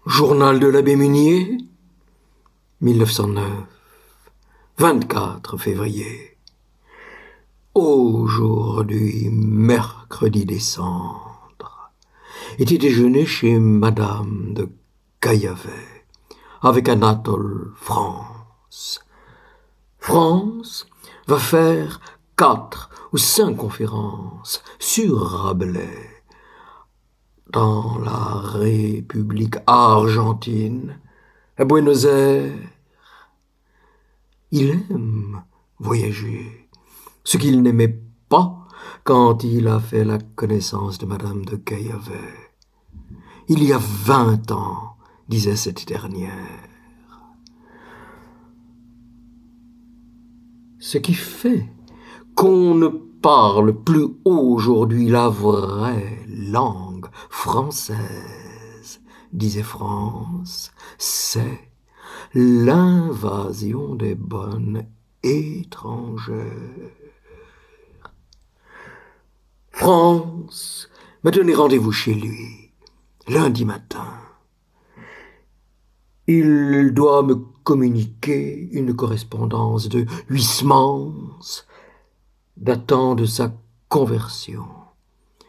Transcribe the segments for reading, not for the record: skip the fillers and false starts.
Journal de l'abbé Munier, 1909, 24 février. Aujourd'hui, mercredi décembre, était déjeuné chez Madame de Caillavet, avec Anatole France. France va faire 4 ou 5 conférences sur Rabelais dans la République argentine, à Buenos Aires. Il aime voyager, ce qu'il n'aimait pas quand il a fait la connaissance de Madame de Caillavet. Il y a 20 ans, disait cette dernière. Ce qui fait qu'on ne parle plus aujourd'hui la vraie langue française, disait France, c'est l'invasion des bonnes étrangères. France m'a donné rendez-vous chez lui, lundi matin. Il doit me communiquer une correspondance de Huysmans datant de sa conversion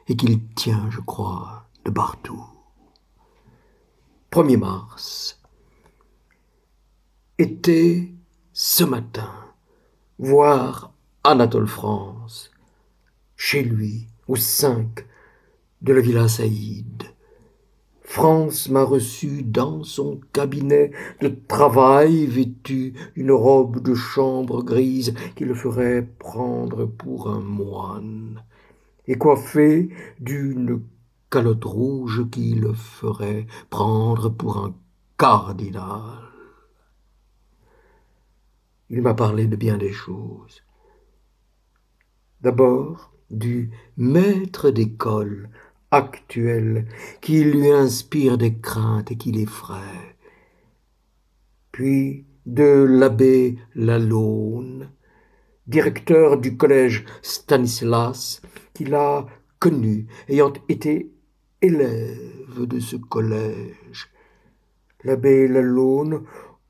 et qu'il tient, je crois, de partout. 1er mars. Était ce matin voir Anatole France chez lui au 5 de la Villa Saïd. France m'a reçu dans son cabinet de travail, vêtu d'une robe de chambre grise qui le ferait prendre pour un moine, et coiffé d'une calotte rouge qui le ferait prendre pour un cardinal. Il m'a parlé de bien des choses. D'abord, du maître d'école actuel qui lui inspire des craintes et qui l'effraie. Puis de l'abbé Lalaune, directeur du collège Stanislas, qu'il a connu, ayant été élève de ce collège. L'abbé Lalaune,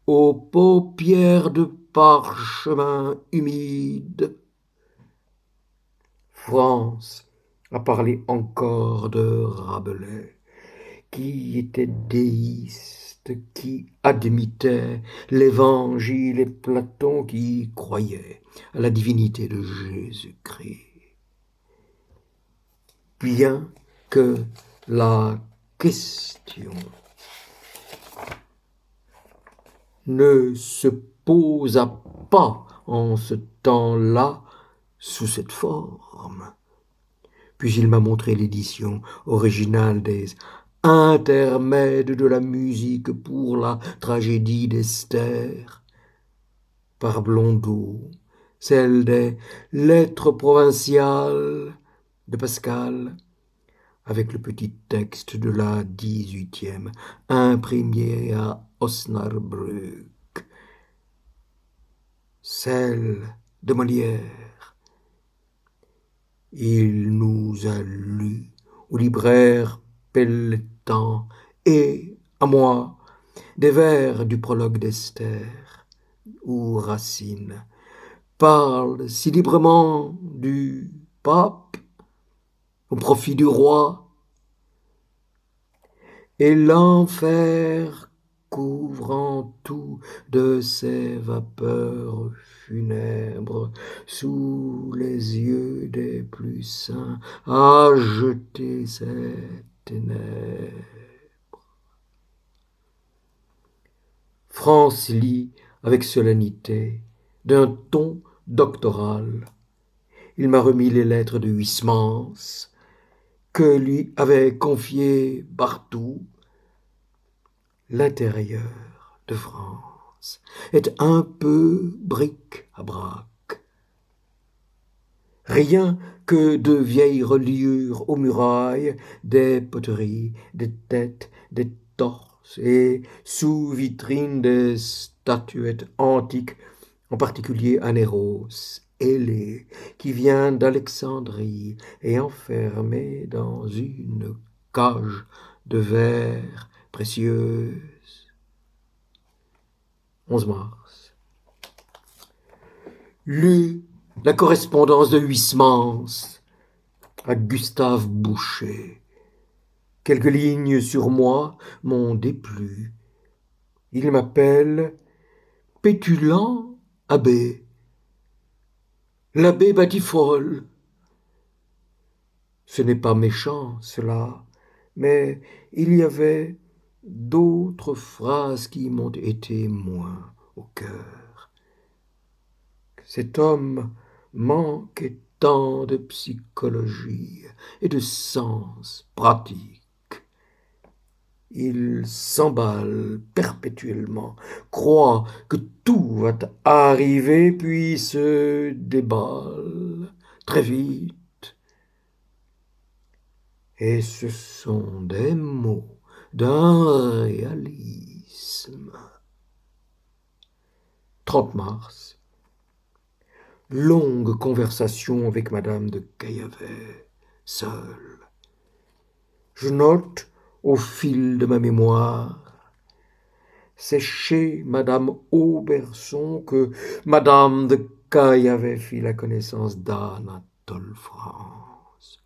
aux paupières de parchemin humide. France a parlé encore de Rabelais, qui était déiste, qui admettait l'Évangile, et Platon qui croyait à la divinité de Jésus-Christ. Bien que la question ne se posa pas en ce temps-là sous cette forme. Puis il m'a montré l'édition originale des intermèdes de la musique pour la tragédie d'Esther par Blondeau, celle des lettres provinciales de Pascal, avec le petit texte de la 18e, imprimé à Osnabrück, celle de Molière. Il nous a lus au libraire Pelletan et à moi des vers du prologue d'Esther, où Racine parle si librement du pape au profit du roi, et l'enfer couvrant tout de ses vapeurs funèbres sous les yeux des plus saints a jeté ses ténèbres. France lit avec solennité, d'un ton doctoral. Il m'a remis les lettres de Huysmans que lui avait confiées Barthou. L'intérieur de France est un peu bric-à-brac. Rien que de vieilles reliures aux murailles, des poteries, des têtes, des torses et sous vitrine des statuettes antiques, en particulier Anéros, ailé, qui vient d'Alexandrie et enfermé dans une cage de verre précieuse. 11 mars. Lu la correspondance de Huysmans à Gustave Boucher. Quelques lignes sur moi m'ont déplu. Il m'appelle Pétulant abbé. L'abbé Batiffol. Ce n'est pas méchant, cela, mais il y avait d'autres phrases qui m'ont été moins au cœur. Cet homme manquait tant de psychologie et de sens pratique. Il s'emballe perpétuellement, croit que tout va arriver, puis se déballe très vite. Et ce sont des mots d'un réalisme. 30 mars. Longue conversation avec madame de Caillavet, seule. Je note au fil de ma mémoire. C'est chez madame Auberson que madame de Caillavet fit la connaissance d'Anatole France.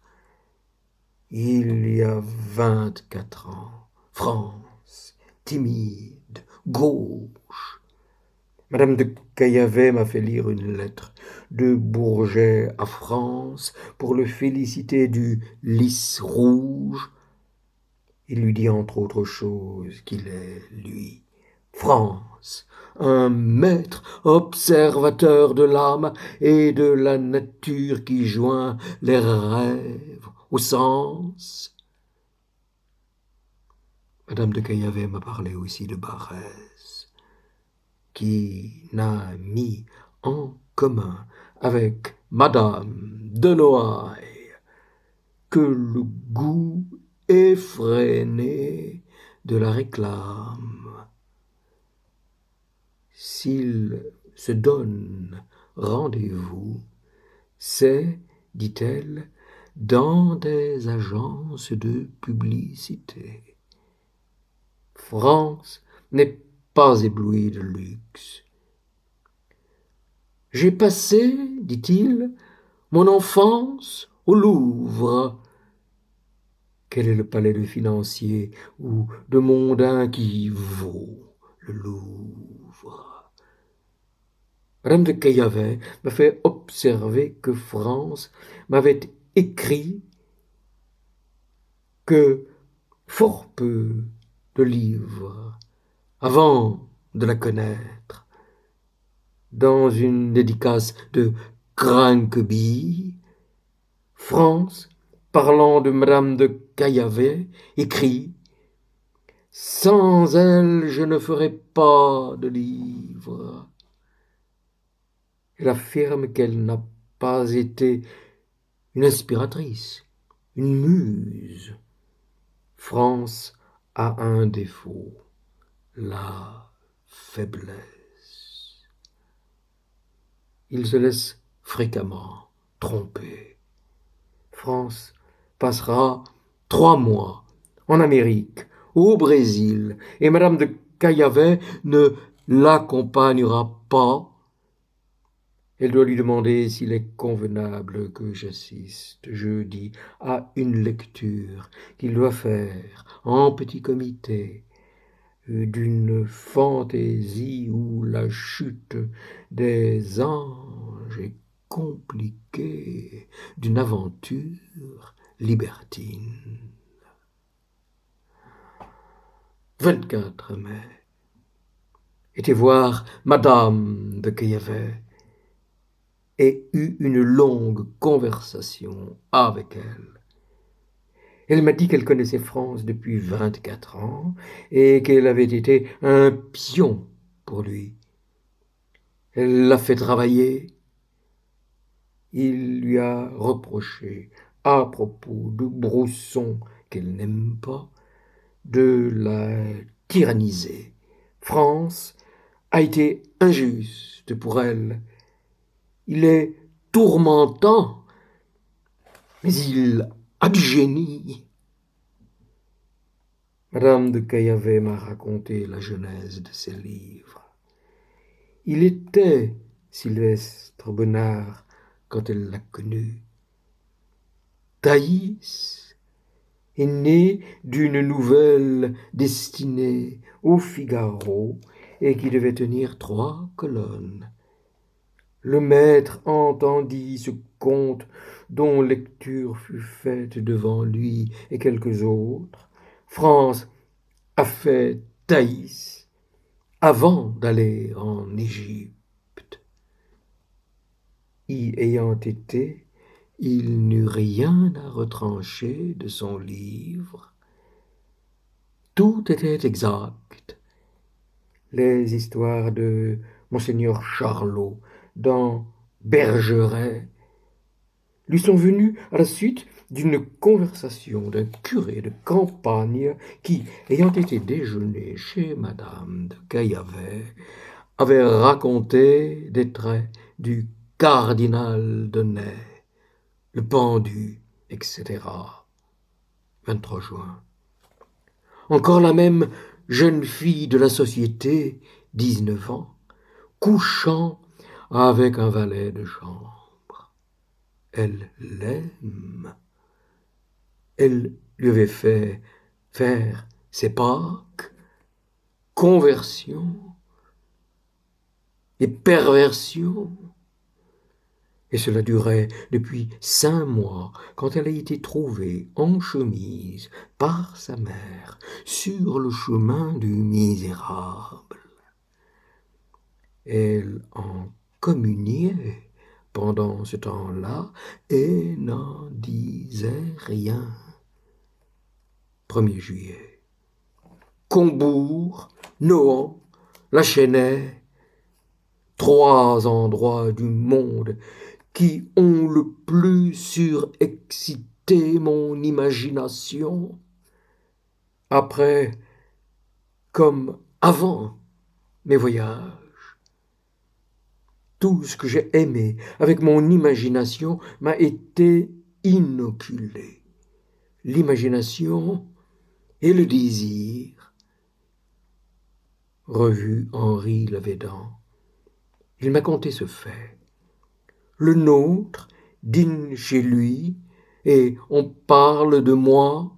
Il y a 24 ans, France, timide, gauche. Madame de Caillavet m'a fait lire une lettre de Bourget à France pour le féliciter du lys rouge. Il lui dit entre autres choses qu'il est, lui, France, un maître observateur de l'âme et de la nature qui joint les rêves au sens. Madame de Caillavet m'a parlé aussi de Barrès, qui n'a mis en commun avec Madame de Noailles que le goût effréné de la réclame. S'il se donne rendez-vous, c'est, dit-elle, dans des agences de publicité. France n'est pas éblouie de luxe. J'ai passé, dit-il, mon enfance au Louvre. Quel est le palais de financier ou de mondain qui vaut le Louvre? Madame de Caillavet m'a fait observer que France m'avait écrit que fort peu de livres avant de la connaître. Dans une dédicace de Crankeby, France, parlant de madame de Caillavet, écrit « Sans elle, je ne ferais pas de livre ». Elle affirme qu'elle n'a pas été une inspiratrice, une muse. France a un défaut, la faiblesse. Il se laisse fréquemment tromper. France passera 3 mois en Amérique, au Brésil, et madame de Caillavet ne l'accompagnera pas. Elle doit lui demander s'il est convenable que j'assiste jeudi à une lecture qu'il doit faire en petit comité d'une fantaisie où la chute des anges est compliquée d'une aventure libertine. 24 mai. Été voir madame de Caillavet et eut une longue conversation avec elle. Elle m'a dit qu'elle connaissait France depuis 24 ans et qu'elle avait été un pion pour lui. Elle l'a fait travailler. Il lui a reproché, à propos de Brousson, qu'elle n'aime pas, de la tyranniser. France a été injuste pour elle. Il est tourmentant, mais il a du génie. Madame de Caillavet m'a raconté la genèse de ces livres. Il était Sylvestre Bonnard quand elle l'a connu. Thaïs est née d'une nouvelle destinée au Figaro et qui devait tenir 3 colonnes. Le maître entendit ce conte dont lecture fut faite devant lui et quelques autres. France a fait Thaïs avant d'aller en Égypte. Y ayant été, il n'eut rien à retrancher de son livre. Tout était exact. Les histoires de Monseigneur Charlot dans Bergeret lui sont venues à la suite d'une conversation d'un curé de campagne qui, ayant été déjeuner chez Madame de Caillavet, avait raconté des traits du cardinal de Ney, le pendu, etc. 23 juin. Encore la même jeune fille de la société, 19 ans, couchant avec un valet de chambre. Elle l'aime. Elle lui avait fait faire ses Pâques, conversion et perversion. Et cela durait depuis 5 mois, quand elle a été trouvée en chemise par sa mère sur le chemin du misérable. Elle en communiait pendant ce temps-là et n'en disait rien. 1er juillet. Combourg, Nohant, La Chênaie, 3 endroits du monde qui ont le plus surexcité mon imagination. Après, comme avant mes voyages, tout ce que j'ai aimé avec mon imagination m'a été inoculé. L'imagination et le désir. Revu Henri Lavédan. Il m'a conté ce fait. Le nôtre dîne chez lui et on parle de moi.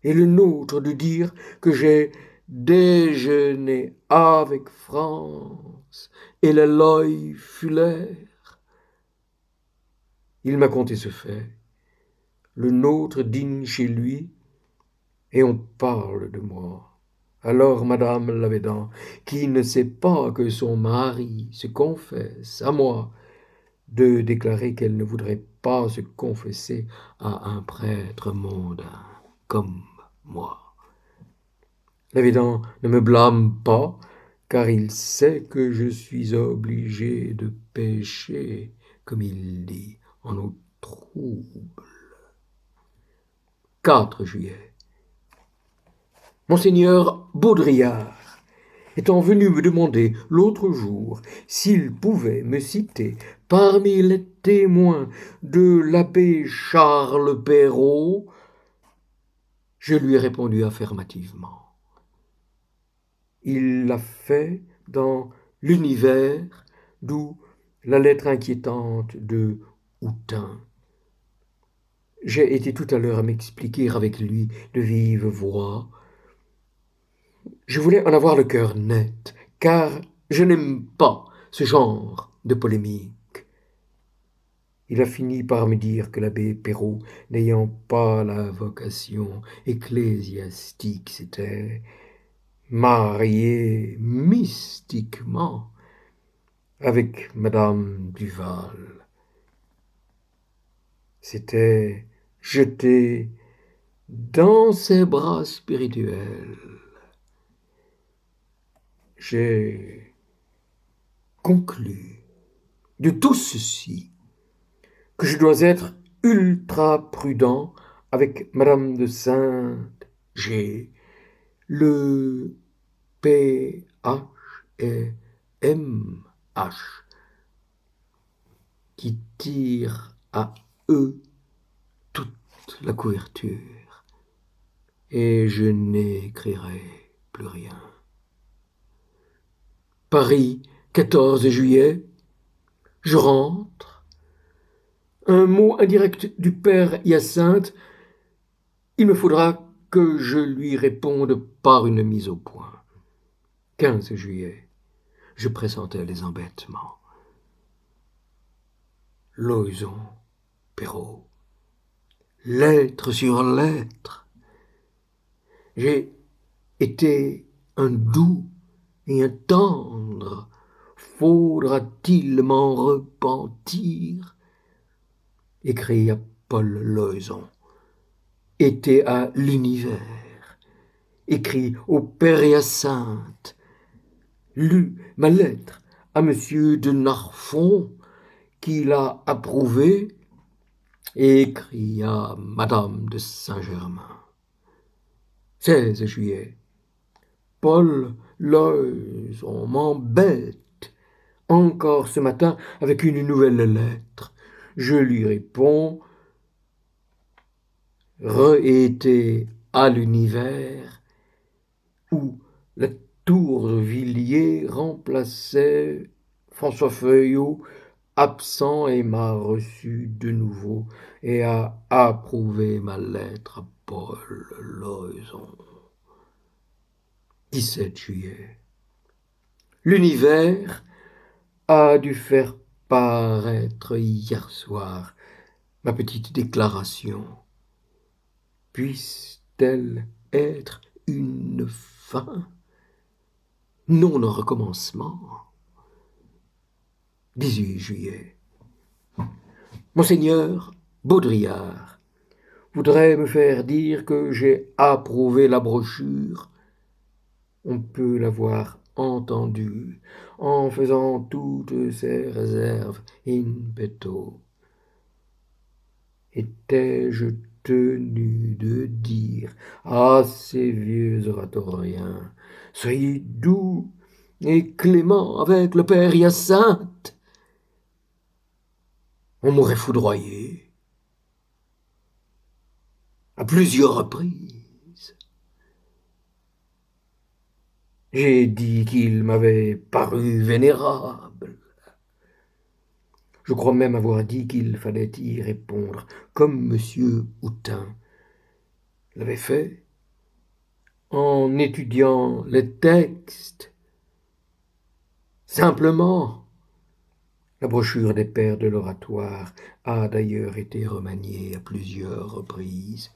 Et le nôtre de dire que j'ai déjeuné avec France et l'œil Fuller. Il m'a conté ce fait. Le nôtre dîne chez lui et on parle de moi. Alors Madame Lavédan, qui ne sait pas que son mari se confesse à moi, de déclarer qu'elle ne voudrait pas se confesser à un prêtre mondain comme moi. Lavédan ne me blâme pas, car il sait que je suis obligé de pécher, comme il dit, en eau trouble. 4 juillet. Monseigneur Baudrillard étant venu me demander l'autre jour s'il pouvait me citer parmi les témoins de l'abbé Charles Perrault, je lui ai répondu affirmativement. Il l'a fait dans l'Univers, d'où la lettre inquiétante de Houtin. J'ai été tout à l'heure à m'expliquer avec lui de vive voix. Je voulais en avoir le cœur net, car je n'aime pas ce genre de polémique. Il a fini par me dire que l'abbé Perrault, n'ayant pas la vocation ecclésiastique, s'était marié mystiquement avec Madame Duval. S'était jeté dans ses bras spirituels. J'ai conclu de tout ceci que je dois être ultra prudent avec Madame de Saint-G. Le PH et MH qui tire à eux toute la couverture. et je n'écrirai plus rien. Paris, 14 juillet, je rentre. Un mot indirect du père Hyacinthe, il me faudra que je lui réponde par une mise au point. 15 juillet, je pressentais les embêtements. Loyson, Perrault, lettre sur lettre. J'ai été un doux et un tendre. Faudra-t-il m'en repentir? Écrit à Paul Loyson. Été à l'univers. Écrit au père Hyacinthe. Lu ma lettre à monsieur de Narfond, qui l'a approuvée, et écrit à madame de Saint-Germain. 16 juillet. Paul Loyson m'embête encore ce matin avec une nouvelle lettre. Je lui réponds: Re-été à l'univers, où la Tourvilliers remplaçait François Feuillot, absent, et m'a reçu de nouveau et a approuvé ma lettre à Paul Loyson. 17 juillet. L'univers a dû faire paraître hier soir ma petite déclaration. Puisse-t-elle être une fin, non un recommencement? 18 juillet. Monseigneur Baudrillard voudrait me faire dire que j'ai approuvé la brochure. On peut l'avoir entendu en faisant toutes ces réserves in petto. Étais-je tenu de dire à ces vieux oratoriens: soyez doux et clément avec le père Hyacinthe? On m'aurait foudroyé à plusieurs reprises. J'ai dit qu'il m'avait paru vénérable. Je crois même avoir dit qu'il fallait y répondre comme M. Houtin l'avait fait, en étudiant les textes. Simplement, la brochure des pères de l'oratoire a d'ailleurs été remaniée à plusieurs reprises,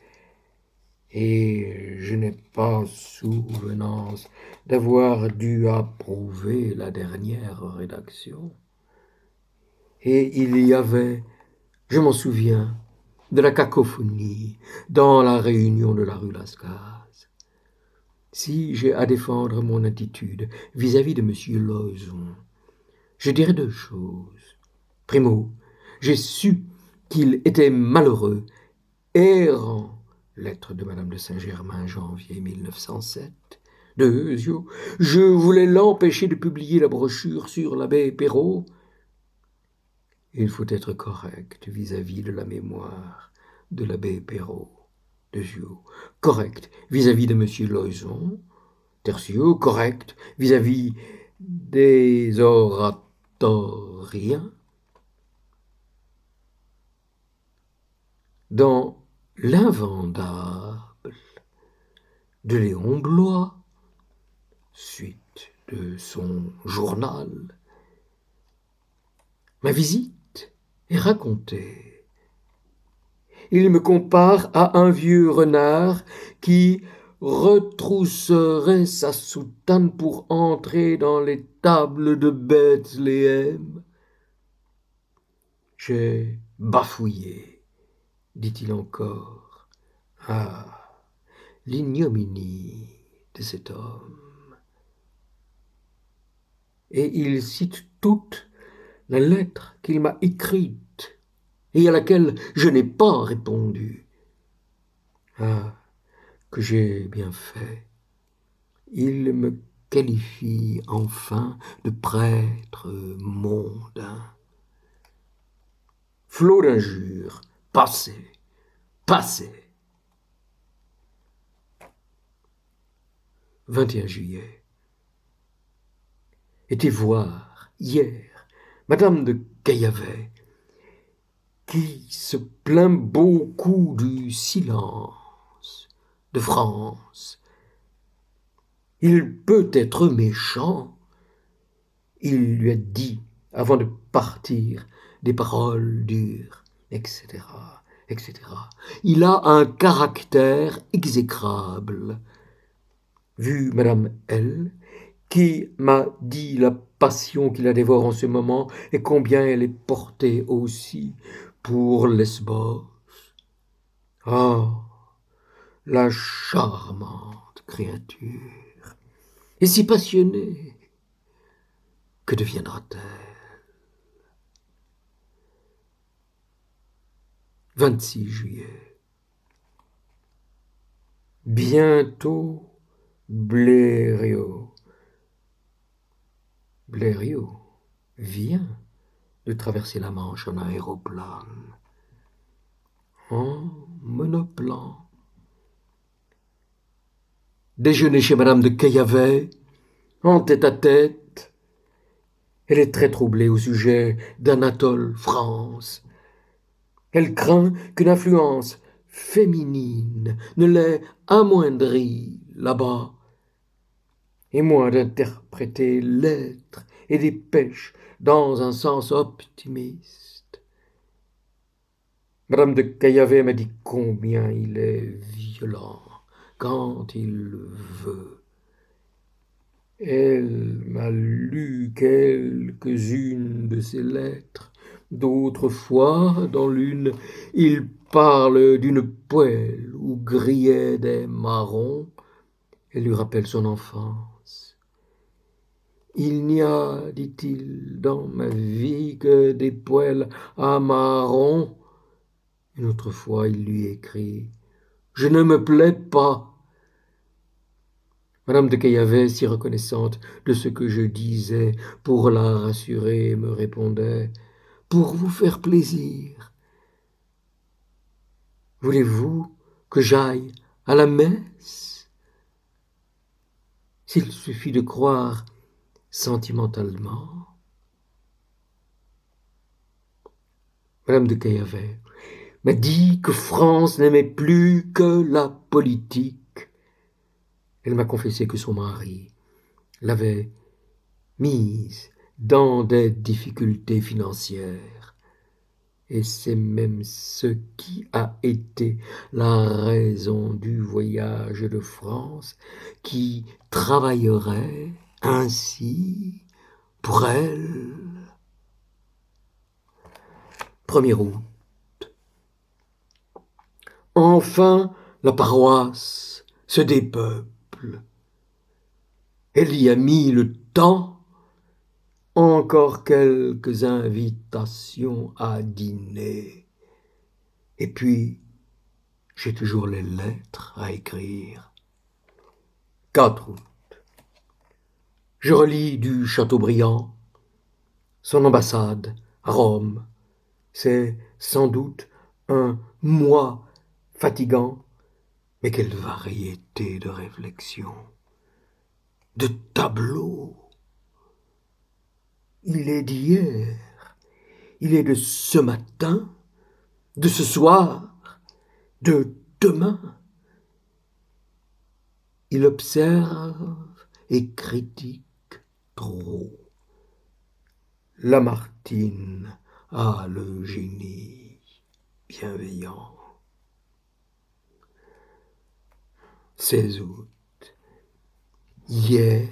et je n'ai pas souvenance d'avoir dû approuver la dernière rédaction. Et il y avait, je m'en souviens, de la cacophonie dans la réunion de la rue Lascaze. Si j'ai à défendre mon attitude vis-à-vis de M. Loyson, je dirais deux choses. Primo, j'ai su qu'il était malheureux, errant, lettre de Madame de Saint-Germain, janvier 1907. Deuxio, je voulais l'empêcher de publier la brochure sur l'abbé Perrault. Il faut être correct vis-à-vis de la mémoire de l'abbé Perrault. Deuxio, correct vis-à-vis de M. Loyson. Tertio, correct vis-à-vis des oratoriens. Dans L'invendable de Léon Bloy, suite de son journal, ma visite est racontée. Il me compare à un vieux renard qui retrousserait sa soutane pour entrer dans les tables de Bethléem. J'ai bafouillé, dit-il encore. Ah, l'ignominie de cet homme. Et il cite toute la lettre qu'il m'a écrite et à laquelle je n'ai pas répondu. Ah, que j'ai bien fait. Il me qualifie enfin de prêtre mondain. Flot d'injures, passez, passez. 21 juillet. Été voir, hier, Madame de Caillavet, qui se plaint beaucoup du silence de France. Il peut être méchant, il lui a dit avant de partir des paroles dures, etc., etc. Il a un caractère exécrable. Vu Madame L., qui m'a dit la passion qui la dévore en ce moment et combien elle est portée aussi pour Lesbos. Ah, la charmante créature, et si passionnée, que deviendra-t-elle? 26 juillet. Bientôt Blériot vient de traverser la Manche en aéroplane, en monoplan. Déjeuner chez Madame de Caillavet, en tête-à-tête. Elle est très troublée au sujet d'Anatole France. Elle craint qu'une influence féminine ne l'ait amoindrie là-bas, et moins d'interpréter lettres et dépêches dans un sens optimiste. Madame de Caillavet m'a dit combien il est violent quand il veut. Elle m'a lu quelques-unes de ses lettres. D'autres fois, dans l'une, il parle d'une poêle où grillaient des marrons. Elle lui rappelle son enfance. Il n'y a, dit-il, dans ma vie que des poêles à marrons. Une autre fois, il lui écrit « Je ne me plais pas ». Madame de Caillavet, si reconnaissante de ce que je disais pour la rassurer, me répondait « Pour vous faire plaisir. Voulez-vous que j'aille à la messe ?» S'il suffit de croire sentimentalement. Madame de Caillavet m'a dit que France n'aimait plus que la politique. Elle m'a confessé que son mari l'avait mise dans des difficultés financières. Et c'est même ce qui a été la raison du voyage de France, qui travaillerait ainsi pour elle. 1er août. Enfin, la paroisse se dépeuple. Elle y a mis le temps. Encore quelques invitations à dîner. Et puis, j'ai toujours les lettres à écrire. 4 août. Je relis du Chateaubriand, son ambassade à Rome. C'est sans doute un mois fatigant, mais quelle variété de réflexions, de tableaux. Il est d'hier, il est de ce matin, de ce soir, de demain. Il observe et critique trop. Lamartine a le génie bienveillant. 16 août. Hier,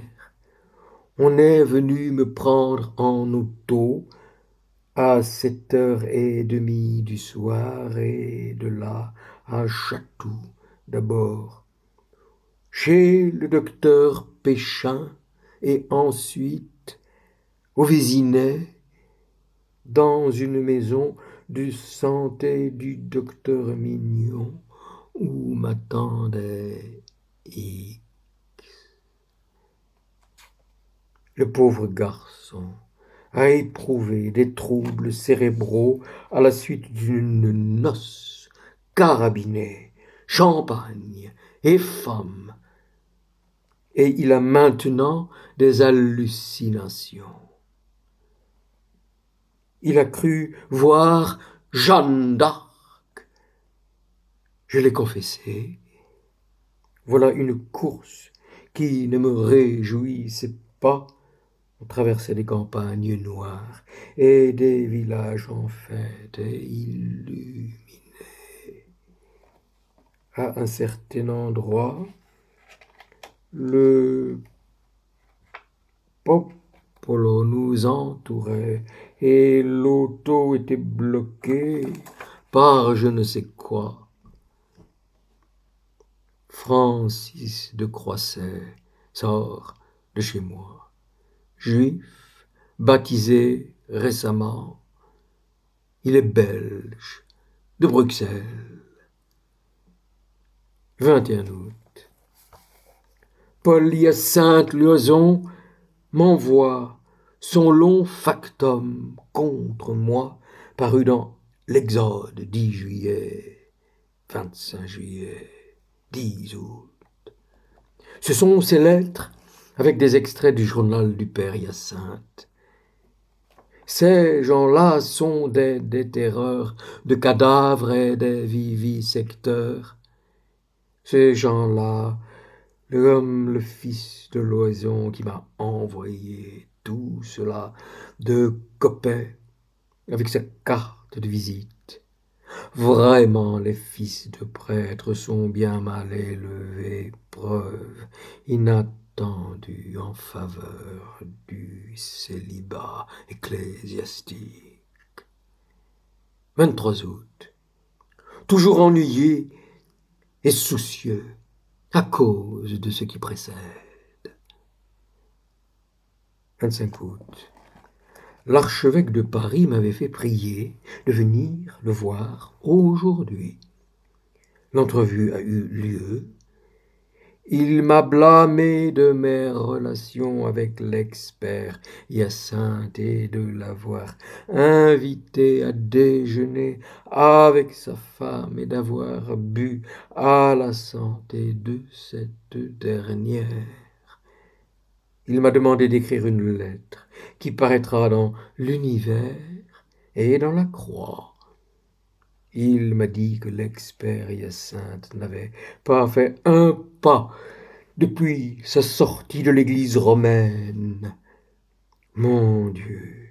on est venu me prendre en auto à 7h30 du soir et de là à Chatou d'abord, chez le docteur Péchin et ensuite au Vésinet, dans une maison de santé du docteur Mignon où m'attendait X. Le pauvre garçon a éprouvé des troubles cérébraux à la suite d'une noce carabinée, champagne et femmes. et il a maintenant des hallucinations. Il a cru voir Jeanne d'Arc. Je l'ai confessé. Voilà une course qui ne me réjouissait pas. On traversait des campagnes noires et des villages en fête illuminés. À un certain endroit, le popolo nous entourait et l'auto était bloquée par je ne sais quoi. Francis de Croisset sort de chez moi, juif, baptisé récemment. Il est belge, de Bruxelles. 21 août. Paul Hyacinthe Loison m'envoie son long factum contre moi, paru dans l'Exode 10 juillet, 25 juillet, 10 août. Ce sont ces lettres avec des extraits du journal du père Hyacinthe. Ces gens-là sont des déterreurs de cadavres et des vivisecteurs. Ces gens-là, l'homme, le fils de Loison qui m'a envoyé tout cela de Coppet avec sa carte de visite. Vraiment, les fils de prêtres sont bien mal élevés, preuve inattendue en faveur du célibat ecclésiastique. 23 août. Toujours ennuyé et soucieux à cause de ce qui précède. 25 août. L'archevêque de Paris m'avait fait prier de venir le voir aujourd'hui. L'entrevue a eu lieu. Il m'a blâmé de mes relations avec l'expert Hyacinthe et de l'avoir invité à déjeuner avec sa femme et d'avoir bu à la santé de cette dernière. Il m'a demandé d'écrire une lettre qui paraîtra dans l'Univers et dans la Croix. Il m'a dit que l'expert Hyacinthe n'avait pas fait un pas depuis sa sortie de l'Église romaine. Mon Dieu,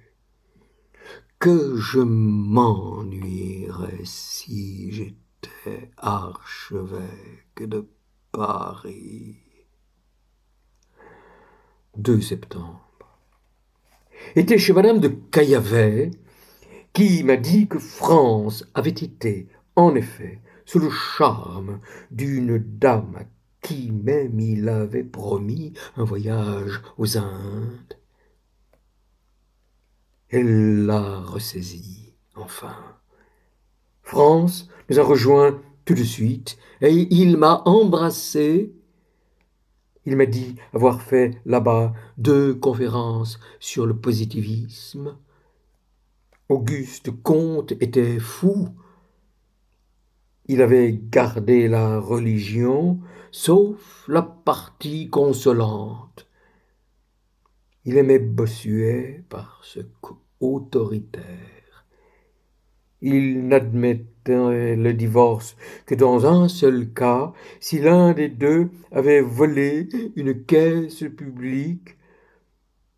que je m'ennuierais si j'étais archevêque de Paris. 2 septembre. Était chez madame de Caillavet, qui m'a dit que France avait été, en effet, sous le charme d'une dame à qui même il avait promis un voyage aux Indes. Elle l'a ressaisi, enfin. France nous a rejoints tout de suite, et il m'a embrassé. Il m'a dit avoir fait là-bas 2 conférences sur le positivisme. Auguste Comte était fou. Il avait gardé la religion, sauf la partie consolante. Il aimait Bossuet parce qu'autoritaire. Il n'admettait le divorce que dans un seul cas, si l'un des deux avait volé une caisse publique,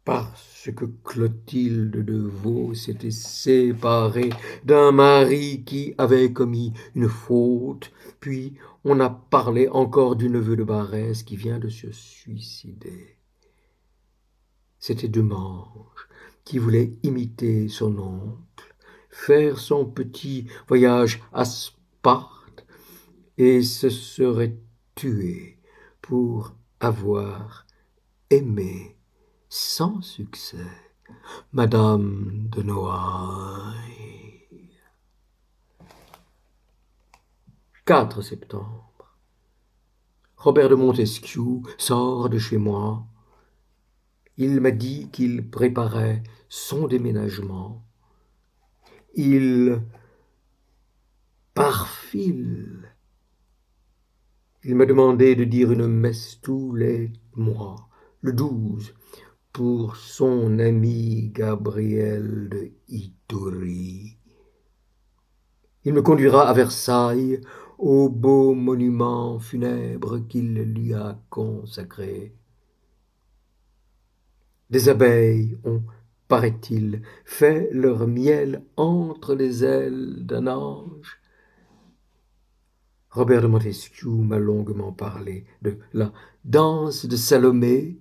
parce que Clotilde de Vaux s'était séparée d'un mari qui avait commis une faute, puis on a parlé encore du neveu de Barès qui vient de se suicider. C'était Demange qui voulait imiter son oncle, faire son petit voyage à Sparte et se serait tué pour avoir aimé sans succès Madame de Noailles. 4 septembre. Robert de Montesquiou sort de chez moi. Il m'a dit qu'il préparait son déménagement. Il parfile. Il m'a demandé de dire une messe tous les moi, le 12, pour son ami Gabriel de Ituri. Il me conduira à Versailles, au beau monument funèbre qu'il lui a consacré. Des abeilles ont, paraît-il, fait leur miel entre les ailes d'un ange. Robert de Montesquieu m'a longuement parlé de la danse de Salomé,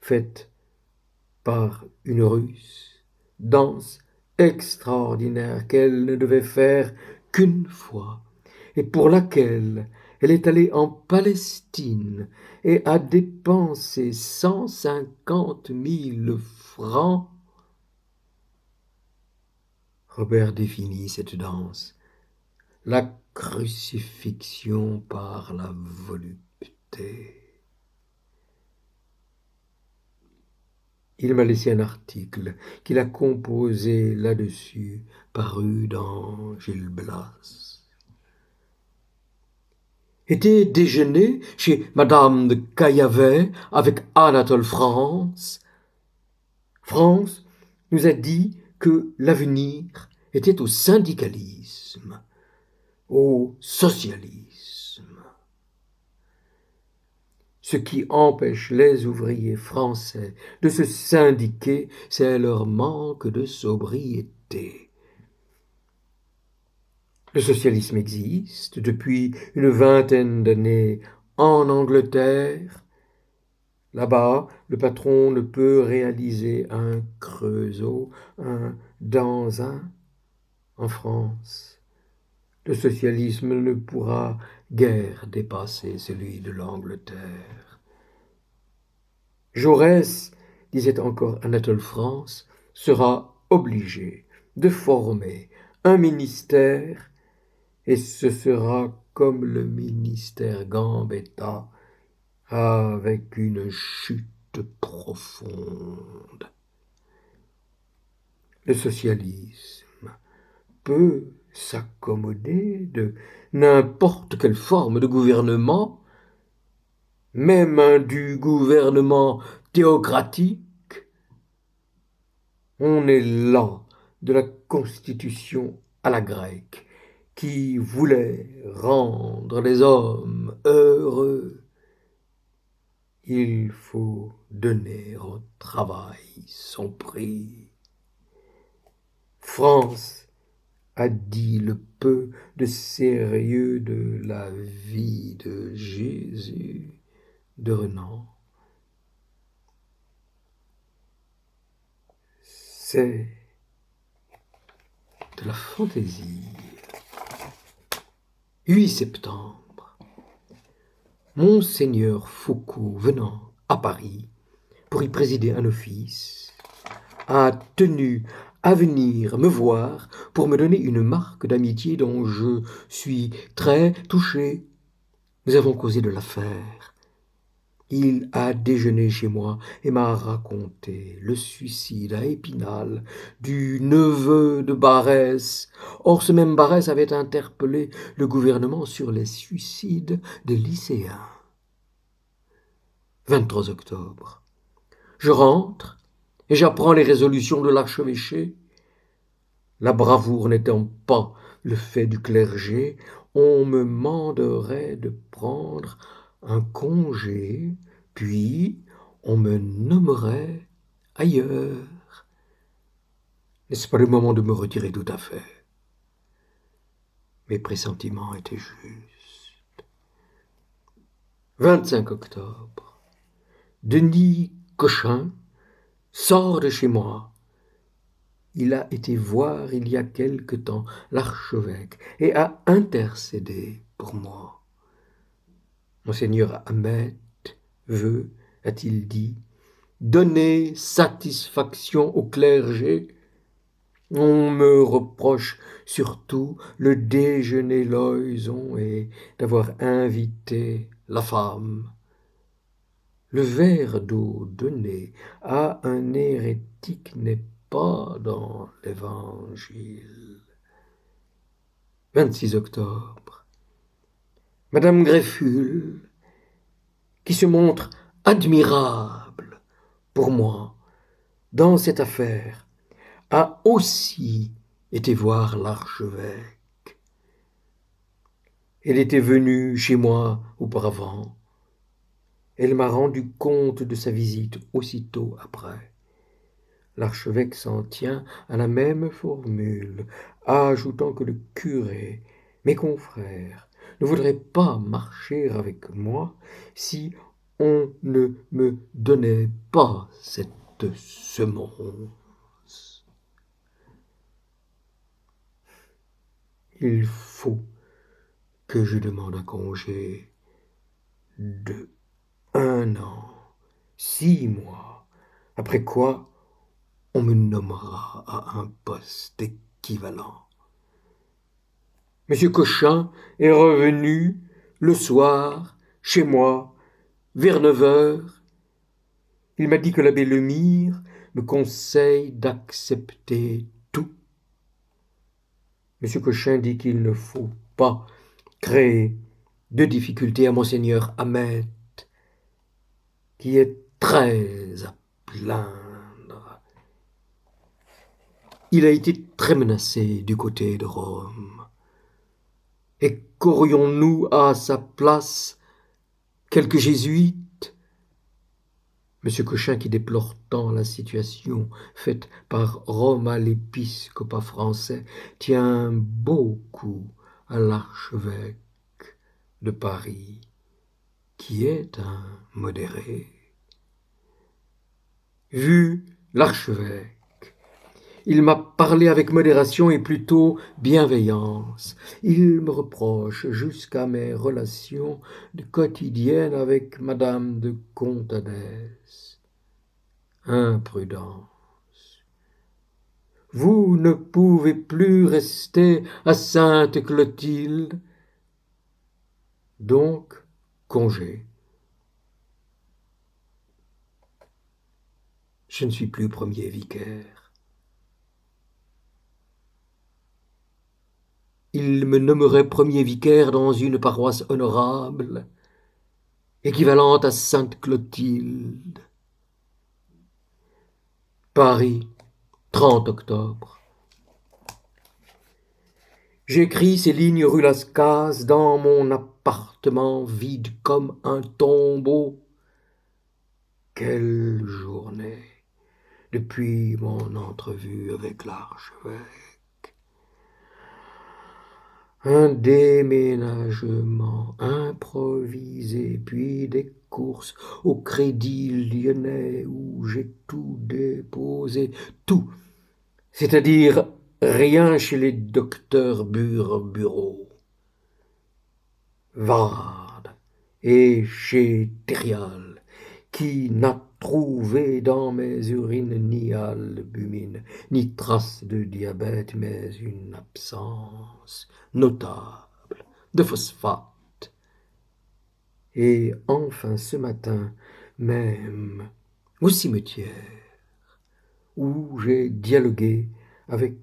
faite par une Russe, danse extraordinaire qu'elle ne devait faire qu'une fois, et pour laquelle elle est allée en Palestine et a dépensé 150 000 francs. Robert définit cette danse: la crucifixion par la volupté. Il m'a laissé un article qu'il a composé là-dessus, paru dans Gil Blas. Était déjeuné chez Madame de Caillavet avec Anatole France. France nous a dit que l'avenir était au syndicalisme, au socialisme. Ce qui empêche les ouvriers français de se syndiquer, c'est leur manque de sobriété. Le socialisme existe depuis une vingtaine d'années en Angleterre. Là-bas, le patron ne peut réaliser un Creusot, un Danzin. En France, le socialisme ne pourra guère dépasser celui de l'Angleterre. Jaurès, disait encore Anatole France, sera obligé de former un ministère, et ce sera comme le ministère Gambetta, avec une chute profonde. Le socialisme peut s'accommoder de n'importe quelle forme de gouvernement, même du gouvernement théocratique. On est là de la Constitution à la grecque, qui voulait rendre les hommes heureux. Il faut donner au travail son prix. France a dit le peu de sérieux de la vie de Jésus de Renan. C'est de la fantaisie. 8 septembre. Monseigneur Foucault, venant à Paris pour y présider un office, a tenu à venir me voir pour me donner une marque d'amitié dont je suis très touché. Nous avons causé de l'affaire. Il a déjeuné chez moi et m'a raconté le suicide à Épinal du neveu de Barrès. Or, ce même Barrès avait interpellé le gouvernement sur les suicides des lycéens. 23 octobre. Je rentre et j'apprends les résolutions de l'archevêché. La bravoure n'étant pas le fait du clergé, on me manderait de prendre un congé, puis on me nommerait ailleurs. N'est-ce pas le moment de me retirer tout à fait? Mes pressentiments étaient justes. 25 octobre. Denis Cochin sort de chez moi. Il a été voir il y a quelque temps l'archevêque et a intercédé pour moi. Monseigneur Ahmet veut, a-t-il dit, donner satisfaction au clergé. On me reproche surtout le déjeuner loison et d'avoir invité la femme. Le verre d'eau donné à un hérétique n'est pas dans l'Évangile. 26 octobre. Madame Greffule, qui se montre admirable pour moi dans cette affaire a aussi été voir l'archevêque. Elle était venue chez moi auparavant. Elle m'a rendu compte de sa visite aussitôt après. L'archevêque s'en tient à la même formule, ajoutant que le curé, mes confrères, ne voudraient pas marcher avec moi si on ne me donnait pas cette semonce. Il faut que je demande un congé de 1 an, 6 mois, après quoi on me nommera à un poste équivalent. Monsieur Cochin est revenu le soir chez moi vers 9 heures. Il m'a dit que l'abbé Lemire me conseille d'accepter tout. Monsieur Cochin dit qu'il ne faut pas créer de difficultés à monseigneur Hamet, qui est très à plaindre. Il a été très menacé du côté de Rome. Et qu'aurions-nous à sa place quelques jésuites? Monsieur Cochin, qui déplore tant la situation faite par Rome à l'épiscopat français, tient beaucoup à l'archevêque de Paris, qui est un modéré. Vu l'archevêque, il m'a parlé avec modération et plutôt bienveillance. Il me reproche jusqu'à mes relations quotidiennes avec madame de Contadès. Imprudence. Vous ne pouvez plus rester à Sainte-Clotilde. Donc, congé. Je ne suis plus premier vicaire. Il me nommerait premier vicaire dans une paroisse honorable, équivalente à Sainte-Clotilde. Paris, 30 octobre. J'écris ces lignes rue Lascaze dans mon appartement vide comme un tombeau. Quelle journée depuis mon entrevue avec l'archevêque. Un déménagement improvisé, puis des courses au Crédit Lyonnais où j'ai tout déposé, tout, c'est-à-dire rien chez les docteurs Bureau, Varde et chez Thérial, qui n'a trouvé dans mes urines ni albumine, ni trace de diabète, mais une absence notable de phosphate. Et enfin ce matin même, au cimetière, où j'ai dialogué avec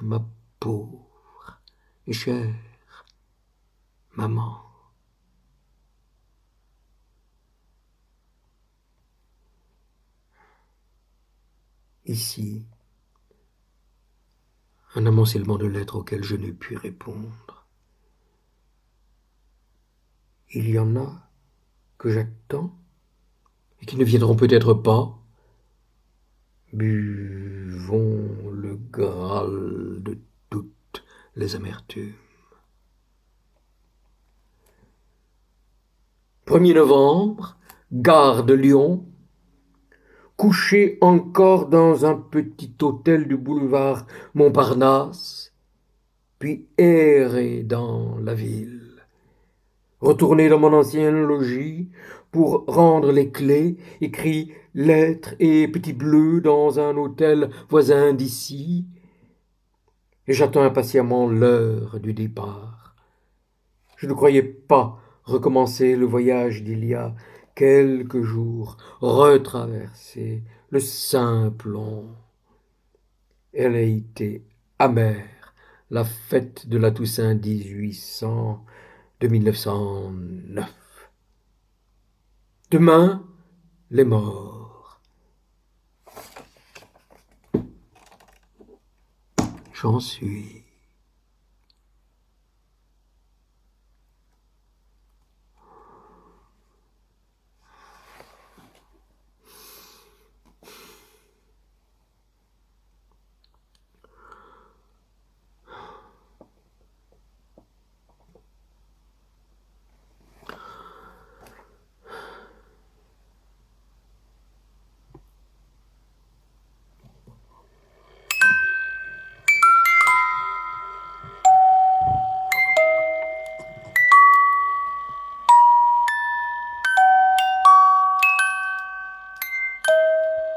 ma pauvre et chère maman. Ici, un amoncellement de lettres auxquelles je ne puis répondre. Il y en a que j'attends et qui ne viendront peut-être pas. Buvons le Graal de toutes les amertumes. 1er novembre, gare de Lyon, couché encore dans un petit hôtel du boulevard Montparnasse, puis erré dans la ville. Retourné dans mon ancien logis pour rendre les clés, écrit lettres et petits bleus dans un hôtel voisin d'ici, et j'attends impatiemment l'heure du départ. Je ne croyais pas recommencer le voyage d'il y a quelques jours, retraverser le Simplon. Elle a été amère, la fête de la Toussaint 1909. Demain, les morts. J'en suis.